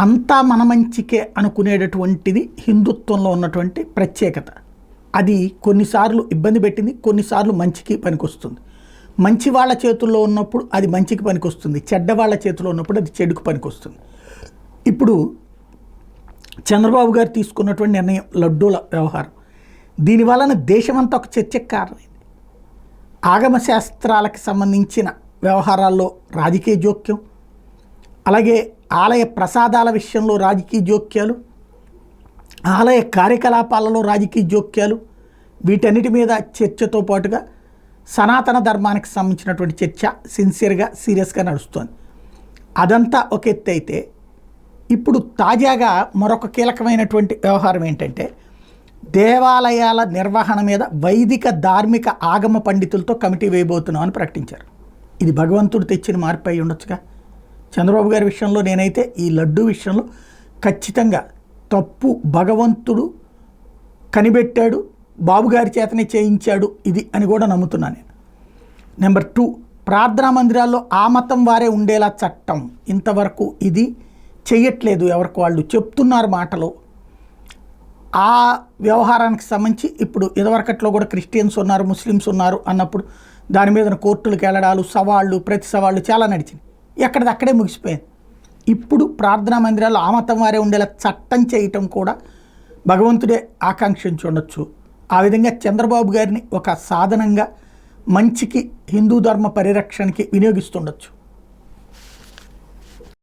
అంతా మన మంచికే అనుకునేటటువంటిది హిందుత్వంలో ఉన్నటువంటి ప్రత్యేకత. అది కొన్నిసార్లు ఇబ్బంది పెట్టింది, కొన్నిసార్లు మంచికి పనికొస్తుంది. మంచి వాళ్ళ చేతుల్లో ఉన్నప్పుడు అది మంచికి పనికొస్తుంది, చెడ్డ వాళ్ళ చేతిలో ఉన్నప్పుడు అది చెడుకు పనికొస్తుంది. ఇప్పుడు చంద్రబాబు గారు తీసుకున్నటువంటి నిర్ణయం లడ్డూల వ్యవహారం, దీనివలన దేశమంతా ఒక చర్చకు కారణమైంది. ఆగమ శాస్త్రాలకు సంబంధించిన వ్యవహారాల్లో రాజకీయ జోక్యం, అలాగే ఆలయ ప్రసాదాల విషయంలో రాజకీయ జోక్యాలు, ఆలయ కార్యకలాపాలలో రాజకీయ జోక్యాలు, వీటన్నిటి మీద చర్చతో పాటుగా సనాతన ధర్మానికి సంబంధించినటువంటి చర్చ సిన్సియర్గా సీరియస్గా నడుస్తోంది. అదంతా ఒక ఎత్తు అయితే, ఇప్పుడు తాజాగా మరొక కీలకమైనటువంటి వ్యవహారం ఏంటంటే, దేవాలయాల నిర్వహణ మీద వైదిక ధార్మిక ఆగమ పండితులతో కమిటీ వేయబోతున్నామని ప్రకటించారు. ఇది భగవంతుడు తెచ్చిన మార్పు అయి ఉండొచ్చుగా. చంద్రబాబు గారి విషయంలో నేనైతే ఈ లడ్డు విషయంలో ఖచ్చితంగా తప్పు భగవంతుడు కనిపెట్టాడు, బాబుగారి చేతనే చేయించాడు ఇది అని కూడా నమ్ముతున్నాను నేను. నెంబర్ 2, ప్రార్థనా మందిరాల్లో ఆ మతం వారే ఉండేలా చట్టం ఇంతవరకు ఇది చెయ్యట్లేదు, ఎవరికి వాళ్ళు చెప్తున్నారు మాటలు. ఆ వ్యవహారానికి సంబంధించి ఇప్పుడు ఇదివరకట్లో కూడా క్రిస్టియన్స్ ఉన్నారు, ముస్లిమ్స్ ఉన్నారు అన్నప్పుడు దాని మీద కోర్టులకు వెళ్ళడాలు, సవాళ్ళు, ప్రతి సవాళ్ళు చాలా నడిచింది. ఎక్కడిది అక్కడే ముగిసిపోయింది. ఇప్పుడు ప్రార్థనా మందిరాల్లో ఆ మతం వారే ఉండేలా చట్టం చేయటం కూడా భగవంతుడే ఆకాంక్షించి ఉండొచ్చు. ఆ విధంగా చంద్రబాబు గారిని ఒక సాధనంగా మంచికి, హిందూ ధర్మ పరిరక్షణకి వినియోగిస్తుండొచ్చు.